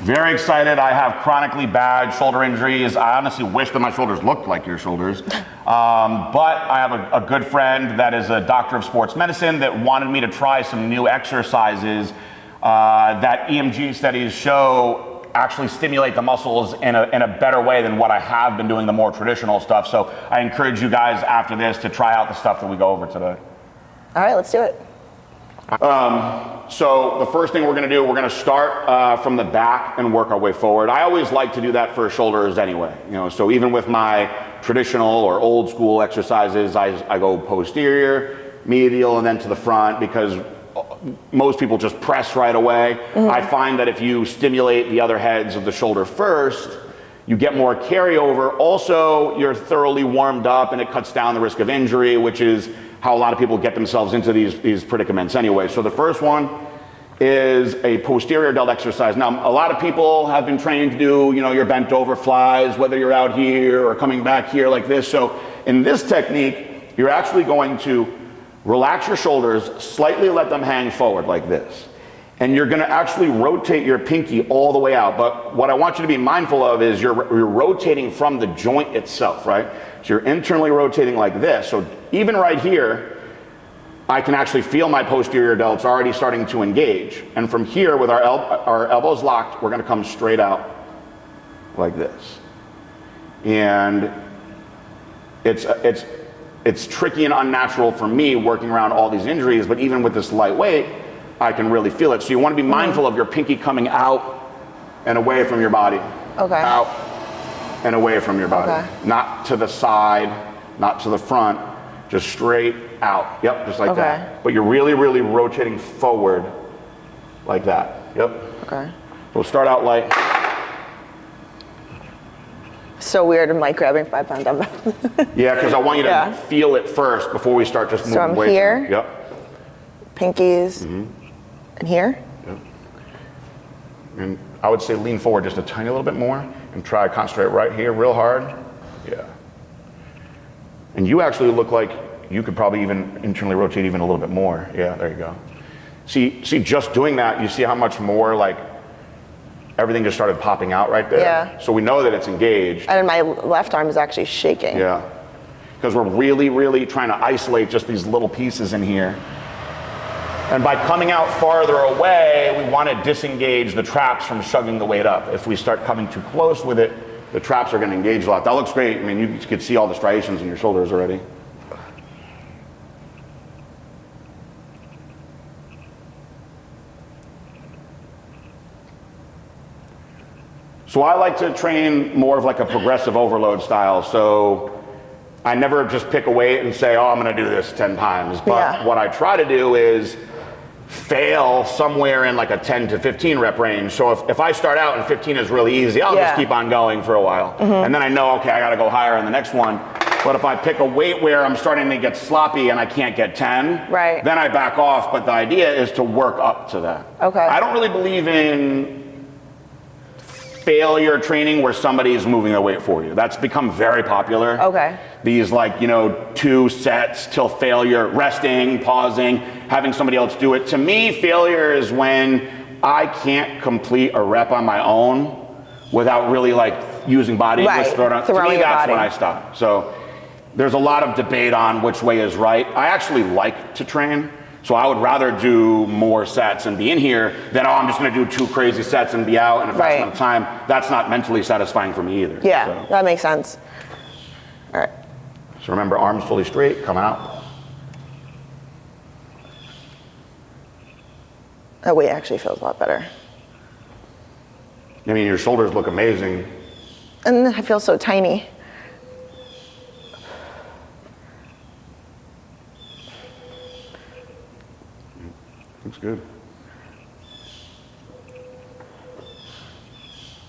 Very excited. I have chronically bad shoulder injuries. I honestly wish that my shoulders looked like your shoulders. But I have a good friend that is a doctor of sports medicine that wanted me to try some new exercises that EMG studies show actually stimulate the muscles in a better way than what I have been doing, the more traditional stuff. So I encourage you guys after this to try out the stuff that we go over today. All right, let's do it. So the first thing we're going to do, we're going to start from the back and work our way forward. I always like to do that for shoulders anyway. So even with my traditional or old school exercises, I go posterior, medial, and then to the front, because most people just press right away. Mm-hmm. I find that if you stimulate the other heads of the shoulder first, you get more carryover. Also, you're thoroughly warmed up and it cuts down the risk of injury, which is how a lot of people get themselves into these predicaments anyway. So the first one is a posterior delt exercise. Now, a lot of people have been trained to do, your bent over flies, whether you're out here or coming back here like this. So in this technique, you're actually going to relax your shoulders, slightly let them hang forward like this. And you're gonna actually rotate your pinky all the way out. But what I want you to be mindful of is you're rotating from the joint itself, right? So you're internally rotating like this. So even right here, I can actually feel my posterior delts already starting to engage. And from here, with our elbows locked, we're gonna come straight out like this. And it's tricky and unnatural for me working around all these injuries, but even with this light weight, I can really feel it. So you want to be mindful of your pinky coming out and away from your body. Okay. Out and away from your body. Okay. Not to the side, not to the front, just straight out. Yep, just like that. But you're really, really rotating forward like that. Yep. Okay. We'll start out light. So weird, I'm like grabbing 5-pound dumbbells. Yeah, because I want you to feel it first before we start just moving weights. So I'm here. Yep. Pinkies. Mm-hmm. And here? Yep. And I would say lean forward just a tiny little bit more and try to concentrate right here real hard. Yeah. And you actually look like you could probably even internally rotate even a little bit more. Yeah, there you go. See, just doing that, you see how much more like everything just started popping out right there. Yeah. So we know that it's engaged. And my left arm is actually shaking. Yeah. Because we're really, really trying to isolate just these little pieces in here. And by coming out farther away, we want to disengage the traps from shoving the weight up. If we start coming too close with it, the traps are going to engage a lot. That looks great. I mean, you could see all the striations in your shoulders already. So I like to train more of like a progressive overload style. So I never just pick a weight and say, oh, I'm going to do this 10 times. But what I try to do is fail somewhere in like a 10 to 15 rep range. So if I start out and 15 is really easy, I'll just keep on going for a while. Mm-hmm. And then I know, okay, I got to go higher on the next one. But if I pick a weight where I'm starting to get sloppy and I can't get 10, then I back off. But the idea is to work up to that. Okay. I don't really believe in failure training where somebody is moving their weight for you. That's become very popular. Okay. These 2 sets till failure, resting, pausing, having somebody else do it. To me, failure is when I can't complete a rep on my own without really using body English. To me, that's when I stop. So there's a lot of debate on which way is right. I actually like to train. So I would rather do more sets and be in here than, I'm just going to do 2 crazy sets and be out in a fast amount of time. That's not mentally satisfying for me either. Yeah, so that makes sense. All right. So remember, arms fully straight, come out. That weight actually feels a lot better. I mean, your shoulders look amazing. And I feel so tiny. Looks good.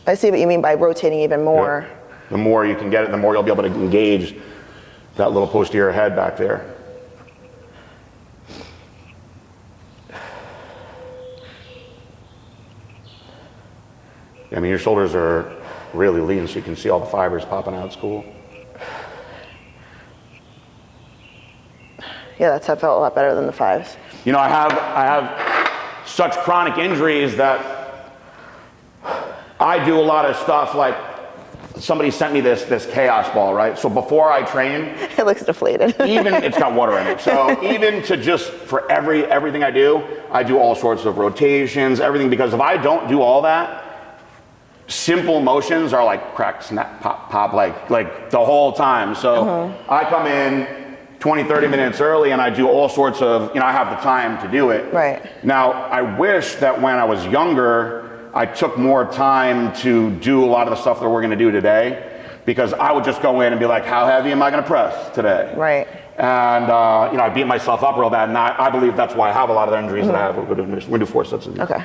I see what you mean by rotating even more. Yep. The more you can get it, the more you'll be able to engage that little posterior head back there. I mean, your shoulders are really lean, so you can see all the fibers popping out. It's cool. Yeah, that felt a lot better than the 5s. I have such chronic injuries that I do a lot of stuff like, somebody sent me this chaos ball, right? So before I train, It looks deflated. even it's got water in it. So even to just for everything I do all sorts of rotations, everything, because if I don't do all that, simple motions are like crack, snap, pop, pop, like the whole time. So I come in 20, 30 minutes early and I do all sorts of, I have the time to do it. Right. Now, I wish that when I was younger, I took more time to do a lot of the stuff that we're gonna do today, because I would just go in and be like, how heavy am I gonna press today? Right. And I beat myself up real bad, and I believe that's why I have a lot of the injuries that I have. We're gonna do 4 sets of these. Okay.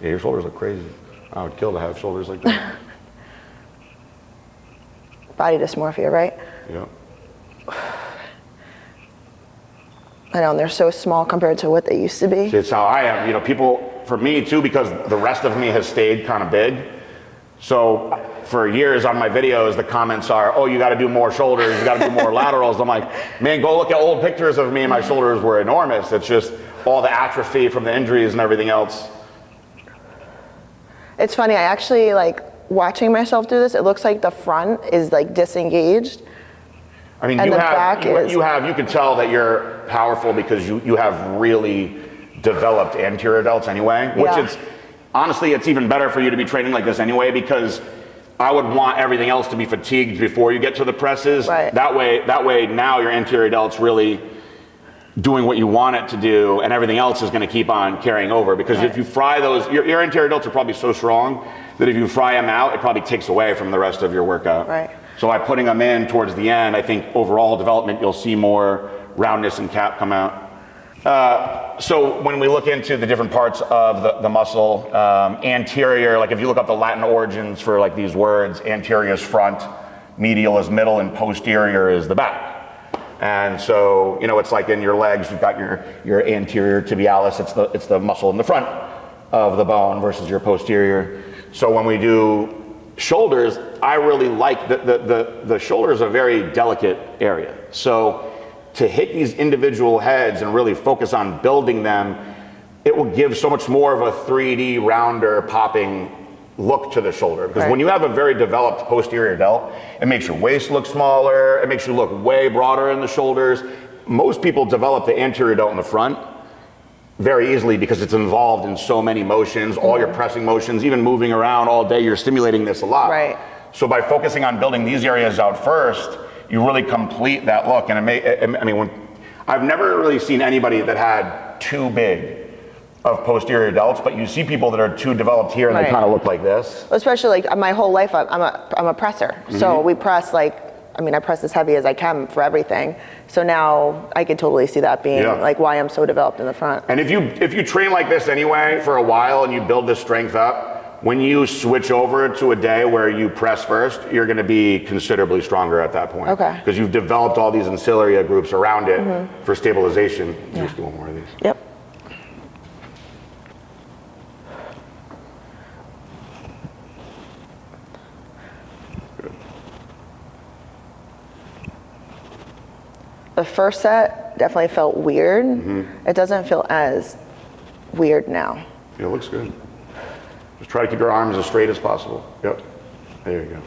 Yeah, your shoulders look crazy. I would kill to have shoulders like that. Body dysmorphia, right? Yeah. I know, and they're so small compared to what they used to be. It's how I am. People, for me too, because the rest of me has stayed kind of big. So for years on my videos, the comments are, oh, you got to do more shoulders, you got to do more laterals. I'm like, man, go look at old pictures of me and my shoulders were enormous. It's just all the atrophy from the injuries and everything else. It's funny, I actually like watching myself do this, it looks like the front is like disengaged. I mean, And you the have, back is- you can tell that you're powerful because you have really developed anterior delts anyway, which Yeah. is, honestly, it's even better for you to be training like this anyway, because I would want everything else to be fatigued before you get to the presses. Right. That way now your anterior delt's really doing what you want it to do, and everything else is going to keep on carrying over, because Right. if you fry those, your anterior delts are probably so strong that if you fry them out, it probably takes away from the rest of your workout. Right. So by putting them in towards the end, I think overall development, you'll see more roundness and cap come out. So when we look into the different parts of the muscle, anterior, like if you look up the Latin origins for like these words, anterior is front, medial is middle, and posterior is the back. And so, it's like in your legs, you've got your anterior tibialis, it's the muscle in the front of the bone versus your posterior. So when we do shoulders, I really like the shoulder is a very delicate area. So to hit these individual heads and really focus on building them, it will give so much more of a 3D rounder popping look to the shoulder, because Right. when you have a very developed posterior delt, it makes your waist look smaller, it makes you look way broader in the shoulders. Most people develop the anterior delt in the front very easily because it's involved in so many motions, all your pressing motions, even moving around all day, you're stimulating this a lot. Right. So by focusing on building these areas out first, you really complete that look. And I've never really seen anybody that had too big of posterior delts, but you see people that are too developed here and Right. they kind of look like this. Especially like my whole life, I'm a presser. So we press I press as heavy as I can for everything. So now I could totally see that being Yeah. like why I'm so developed in the front. And if you train like this anyway for a while and you build this strength up, when you switch over to a day where you press first, you're going to be considerably stronger at that point. Okay. Because you've developed all these ancillaria groups around it for stabilization. Yeah. Just do one more of these. Yep. The first set definitely felt weird. It doesn't feel as weird now. Yeah, it looks good. Just try to keep your arms as straight as possible. Yep. There you go.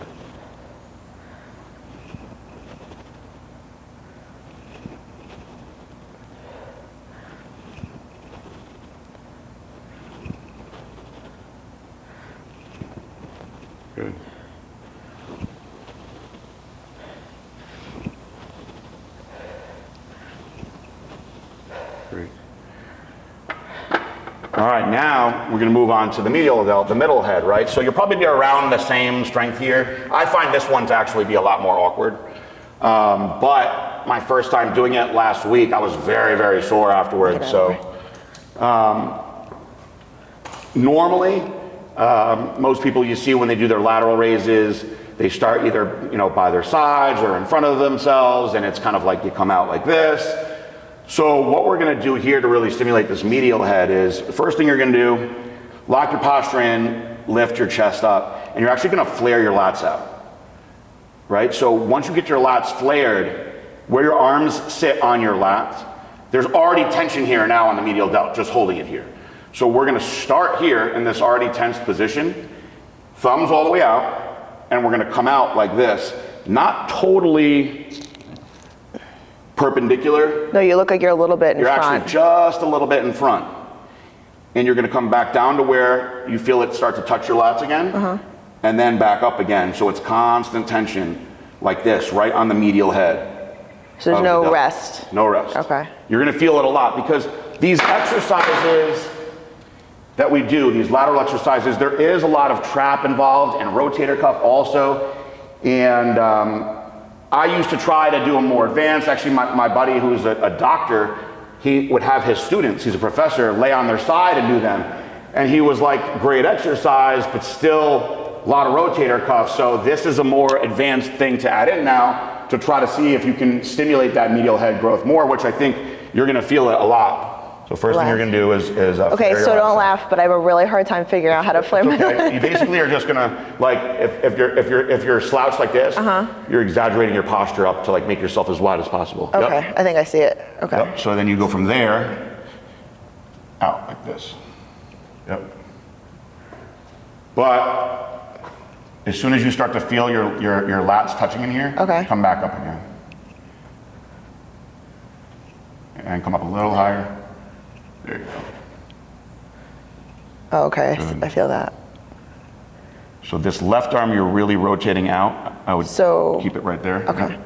Good. Great. All right, now we're going to move on to the medial delt, the middle head, right? So you'll probably be around the same strength here. I find this one to actually be a lot more awkward. But my first time doing it last week, I was very, very sore afterwards. So normally, most people you see when they do their lateral raises, they start either by their sides or in front of themselves, and it's kind of like you come out like this. So what we're going to do here to really stimulate this medial head is, the first thing you're going to do, lock your posture in, lift your chest up, and you're actually going to flare your lats out. right? So once you get your lats flared, where your arms sit on your lats, there's already tension here now on the medial delt, just holding it here. So we're gonna start here in this already tense position, thumbs all the way out, and we're gonna come out like this, not totally perpendicular. No, you look like you're a little bit in You're front. actually just a little bit in front. And you're gonna come back down to where you feel it start to touch your lats again, and then back up again. So it's constant tension like this, right on the medial head. So there's no rest. No rest. Okay. You're gonna feel it a lot because these exercises that we do, these lateral exercises, there is a lot of trap involved and rotator cuff also. And I used to try to do them more advanced. Actually, my buddy who's a doctor, he would have his students, he's a professor, lay on their side and do them. And he was like, great exercise, but still a lot of rotator cuff. So this is a more advanced thing to add in now to try to see if you can stimulate that medial head growth more, which I think you're gonna feel it a lot. So first thing you're gonna do is okay, so don't laugh, but I have a really hard time figuring out how to flare my okay. You basically are just gonna, like, if you're slouched like this, you're exaggerating your posture up to like make yourself as wide as possible. Okay, Yep. I think I see it. Okay. Yep. So then you go from there out like this. Yep. But as soon as you start to feel your lats touching in here, okay, come back up again. And come up a little higher. There you go. Oh, okay, I feel that. So this left arm you're really rotating out. I would keep it right there. Okay. Yep.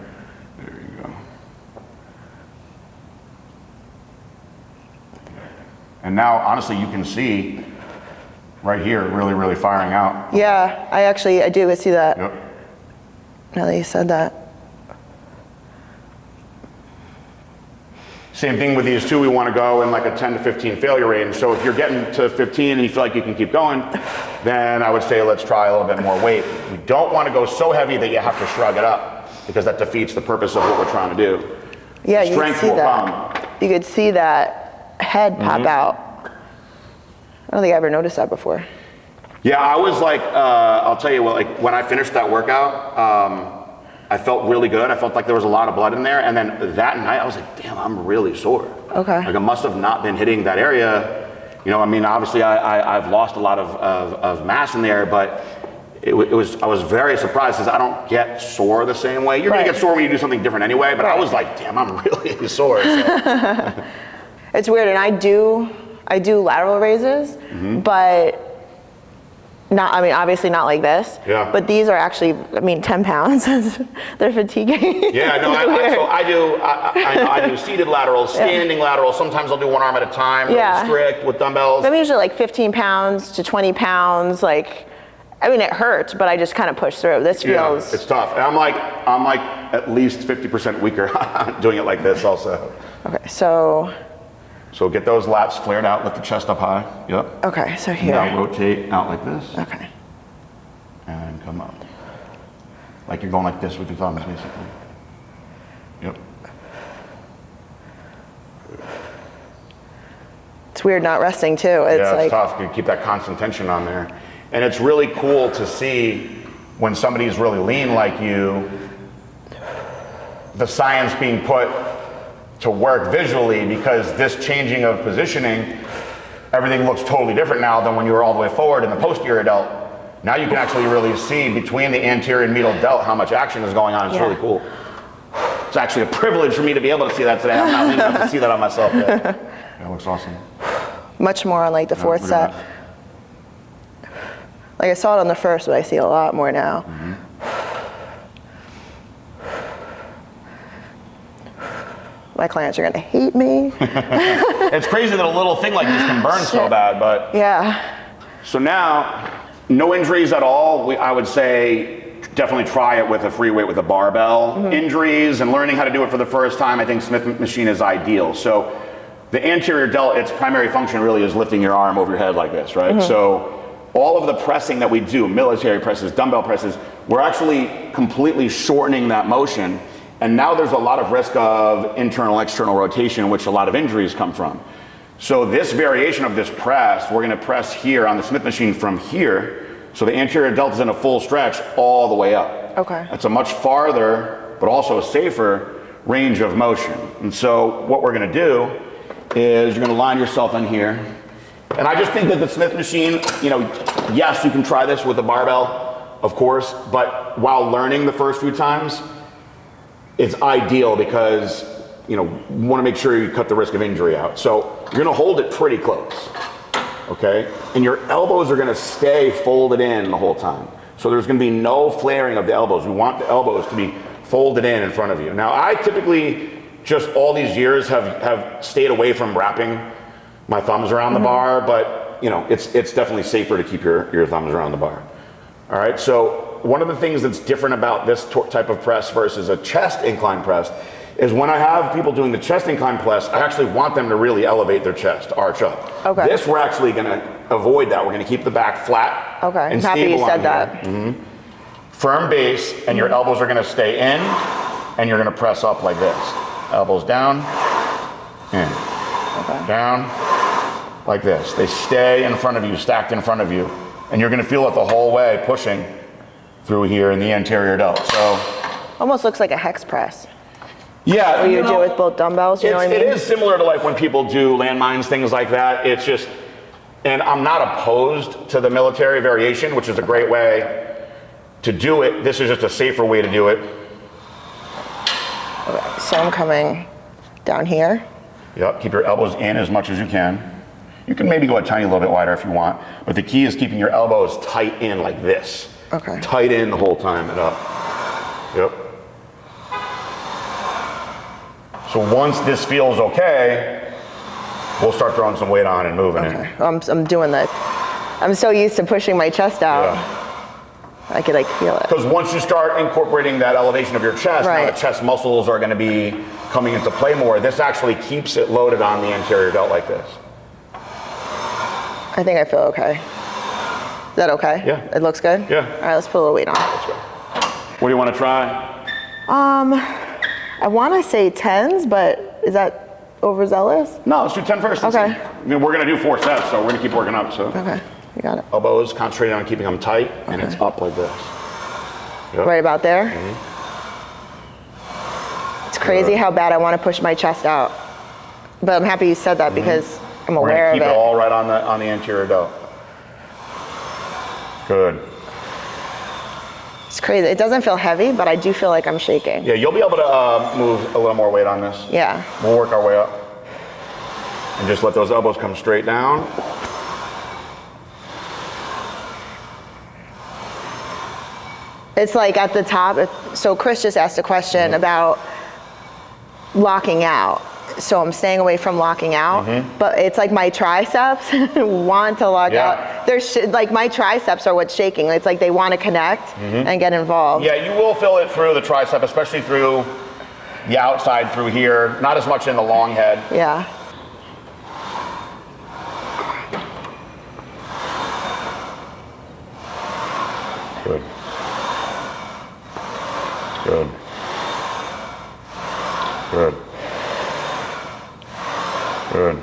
There you go. And now, honestly, you can see right here, really firing out. Yeah, I do see that. Yep. Now that you said that. Same thing with these two, we want to go in like a 10 to 15 failure range. So if you're getting to 15 and you feel like you can keep going, then I would say let's try a little bit more weight. We don't want to go so heavy that you have to shrug it up because that defeats the purpose of what we're trying to do. Yeah, you could see that. Come. You could see that head pop out. I don't think I ever noticed that before. Yeah, I was like, I'll tell you what, like when I finished that workout, I felt really good. I felt like there was a lot of blood in there. And then that night I was like, damn, I'm really sore. Okay. Like I must have not been hitting that area. You know, I mean, obviously I've lost a lot of mass in there, but I was very surprised because I don't get sore the same way. You're gonna get sore when you do something different anyway, but I was like, damn, I'm really sore. So. It's weird, and I do lateral raises, but not, I mean, obviously not like this. Yeah. But these are actually, 10 pounds. They're fatiguing. Yeah, no, I do seated laterals, standing laterals. Sometimes I'll do one arm at a time, really strict with dumbbells. I'm usually like 15 pounds to 20 pounds. Like, it hurts, but I just kind of push through. This feels. It's tough. And I'm like at least 50% weaker doing it like this also. Okay, so get those lats flared out, lift the chest up high. Yep. Okay, so here. Now rotate out like this. Okay. And come up. Like you're going like this with your thumbs, basically. Yep. It's weird not resting too. It's tough. You keep that constant tension on there. And it's really cool to see when somebody's really lean like you, the science being put to work visually, because this changing of positioning, everything looks totally different now than when you were all the way forward in the posterior delt. Now you can actually really see between the anterior and medial delt how much action is going on. It's really cool. It's actually a privilege for me to be able to see that today. I'm not lean enough to see that on myself yet. That looks awesome. Much more on like the fourth set. Like I saw it on the first, but I see a lot more now. My clients are gonna hate me. It's crazy that a little thing like this can burn so bad, but. Yeah. So now, no injuries at all. I would say definitely try it with a free weight with a barbell. Injuries and learning how to do it for the first time, I think Smith machine is ideal. So the anterior delt, its primary function really is lifting your arm over your head like this, right? So all of the pressing that we do, military presses, dumbbell presses, we're actually completely shortening that motion. And now there's a lot of risk of internal, external rotation, which a lot of injuries come from. So this variation of this press, we're gonna press here on the Smith machine from here. So the anterior delt is in a full stretch all the way up. Okay. That's a much farther, but also a safer range of motion. And so what we're gonna do is you're gonna line yourself in here. And I just think that the Smith machine, you know, yes, you can try this with a barbell, of course, but while learning the first few times, it's ideal because, you know, you wanna make sure you cut the risk of injury out. So you're gonna hold it pretty close, okay? And your elbows are gonna stay folded in the whole time. So there's gonna be no flaring of the elbows. We want the elbows to be folded in front of you. Now, I typically, just all these years, have stayed away from wrapping my thumbs around the bar, but you know, it's definitely safer to keep your thumbs around the bar. All right, so one of the things that's different about this type of press versus a chest incline press is when I have people doing the chest incline press, I actually want them to really elevate their chest, arch up. Okay. This, we're actually gonna avoid that. We're gonna keep the back flat Okay, and happy stable you said on that. here. Firm base, and your elbows are gonna stay in, and you're gonna press up like this. Elbows down, in, down, like this. They stay in front of you, stacked in front of you, and you're gonna feel it the whole way pushing through here in the anterior delt. So, Almost looks like a hex press. yeah. Or you do it with both dumbbells, you know what I mean? It is similar to like when people do landmines, things like that. It's just, and I'm not opposed to the military variation, which is a great way to do it. This is just a safer way to do it. Okay, so I'm coming down here. Yep, keep your elbows in as much as you can. You can maybe go a tiny little bit wider if you want, but the key is keeping your elbows tight in like this. Okay. Tight in the whole time and up. Yep. So once this feels okay, we'll start throwing some weight on and moving it. Okay. I'm doing that. I'm so used to pushing my chest out. Yeah. I could like feel it. Because once you start incorporating that elevation of your chest, now Right. the chest muscles are going to be coming into play more. This actually keeps it loaded on the anterior delt like this. I think I feel okay. Is that okay? Yeah. It looks good? Yeah. All right, let's put a little weight on. That's right. What do you want to try? I want to say 10s, but is that overzealous? No, let's do 10 first. Okay. I mean, we're going to do 4 sets, so we're going to keep working up. So Okay, you got it. elbows, concentrating on keeping them tight, and it's up like this. Yep. Right about there? It's crazy how bad I want to push my chest out. But I'm happy you said that because I'm We're aware going to of keep it it. all right on the anterior delt. Good. It's crazy. It doesn't feel heavy, but I do feel like I'm shaking. Yeah, you'll be able to move a little more weight on this. Yeah. We'll work our way up. And just let those elbows come straight down. It's like at the top. So Chris just asked a question about locking out. So I'm staying away from locking out, but it's like my triceps want to lock Yeah. out. They're like my triceps are what's shaking. It's like they want to connect and get involved. Yeah, you will feel it through the tricep, especially through the outside through here. Not as much in the long head. Yeah. Good. Good. Good. Good.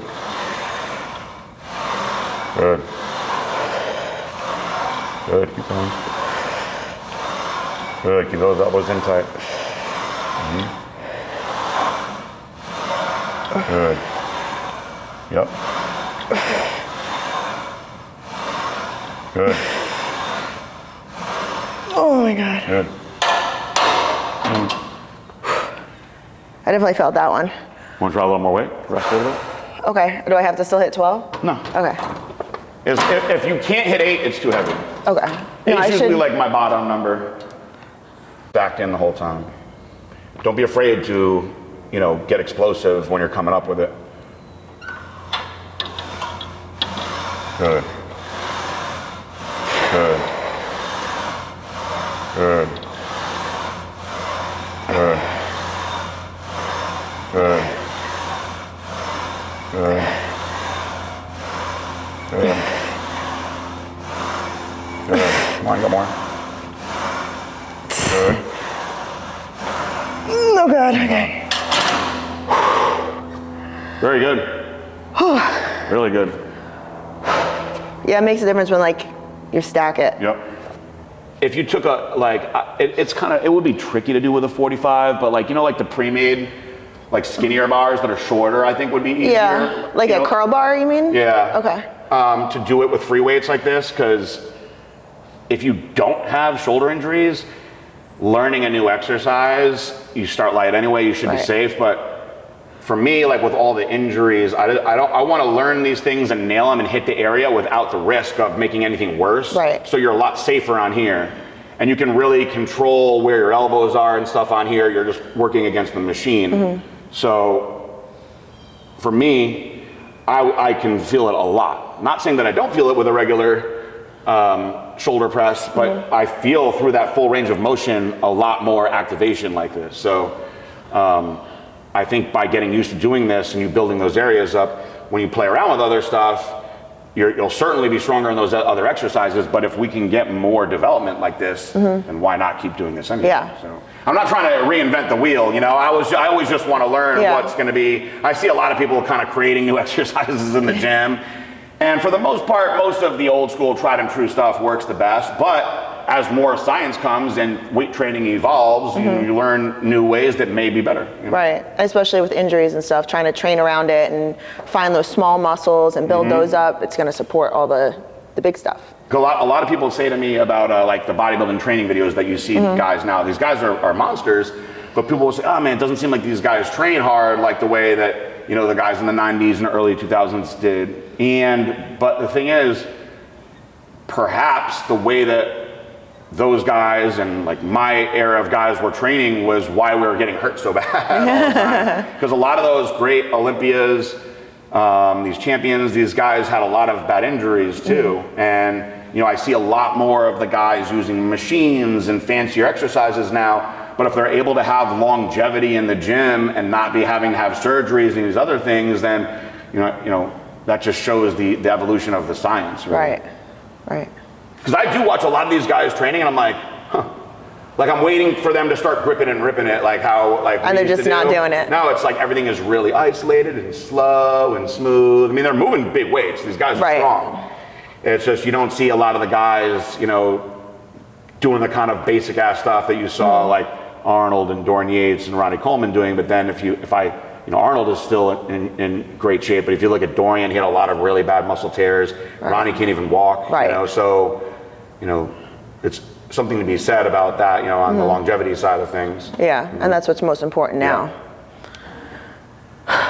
Good. Good. Keep going. Good. Keep those elbows in tight. Good. Yep. Good. Oh my God. Good. I definitely felt that one. Want to try a little more weight? Rest a little bit? Okay. Do I have to still hit 12? No. Okay. If you can't hit 8, it's too heavy. Okay. No, I Eight's usually should. like my bottom number. Backed in the whole time. Don't be afraid to, get explosive when you're coming up with it. Good. Good. Good. Good. Good. Good. Good. Good. Come on, get more. Good. Oh God. Okay. Very good. Really good. Yeah, it makes a difference when like you stack it. Yep. if you took it would be tricky to do with a 45, but like, you know, like the pre-made, like skinnier bars that are shorter, I think would be easier. Yeah, like a curl bar, you mean? Yeah. Okay. To do it with free weights like this, because if you don't have shoulder injuries, learning a new exercise, you start light anyway, you should be safe. But for me, like with all the injuries, I want to learn these things and nail them and hit the area without the risk of making anything worse. Right. So you're a lot safer on here, and you can really control where your elbows are and stuff on here. You're just working against the machine. So for me, I can feel it a lot. Not saying that I don't feel it with a regular shoulder press, but I feel through that full range of motion a lot more activation like this. So I think by getting used to doing this and you building those areas up, when you play around with other stuff, you'll certainly be stronger in those other exercises. But if we can get more development like this, then why not keep doing this anyway? Yeah. So I'm not trying to reinvent the wheel, you know. I always just want to learn what's going to be. I see a lot of people kind of creating new exercises in the gym. And for the most part, most of the old school tried and true stuff works the best. But as more science comes and weight training evolves, you learn new ways that may be better. You know? Right, especially with injuries and stuff, trying to train around it and find those small muscles and build those up, it's going to support all the big stuff. A lot of people say to me about like the bodybuilding training videos that you see guys now. These guys are monsters, but people will say, oh man, it doesn't seem like these guys train hard like the way that, you know, the guys in the 90s and early 2000s did. But the thing is, perhaps the way that those guys and like my era of guys were training was why we were getting hurt so bad all the time. Because a lot of those great Olympias, these champions, these guys had a lot of bad injuries too. And you know, I see a lot more of the guys using machines and fancier exercises now. But if they're able to have longevity in the gym and not be having to have surgeries and these other things, then you know that just shows the evolution of the science. Really. Right. Because I do watch a lot of these guys training, and I'm like, like I'm waiting for them to start gripping and ripping it, like how and they're just not doing it. No, it's like everything is really isolated and slow and smooth. I mean, they're moving big weights. These guys are strong. It's just you don't see a lot of the guys, you know, doing the kind of basic ass stuff that you saw like Arnold and Dorian Yates and Ronnie Coleman doing. But then Arnold is still in great shape, but if you look at Dorian, he had a lot of really bad muscle tears. Ronnie can't even walk. You know, so you know, it's something to be said about that, you know, on the longevity side of things. Yeah, and that's what's most important now.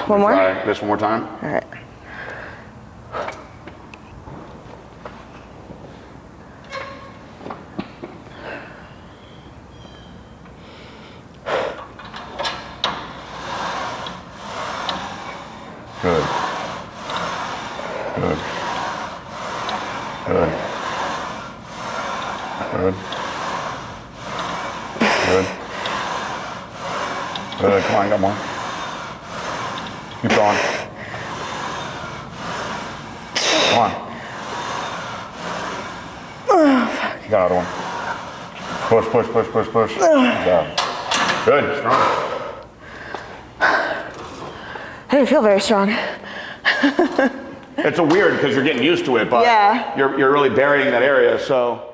One more? Try this one more time. All right. Good. Good. Good. Good. Good. Good. Come on, got more. Keep going. Come on. You got another one. Push, push, push, push, push. Good job. Good. Strong. I didn't feel very strong. It's a weird because you're getting used to it, but you're really burying that area, so.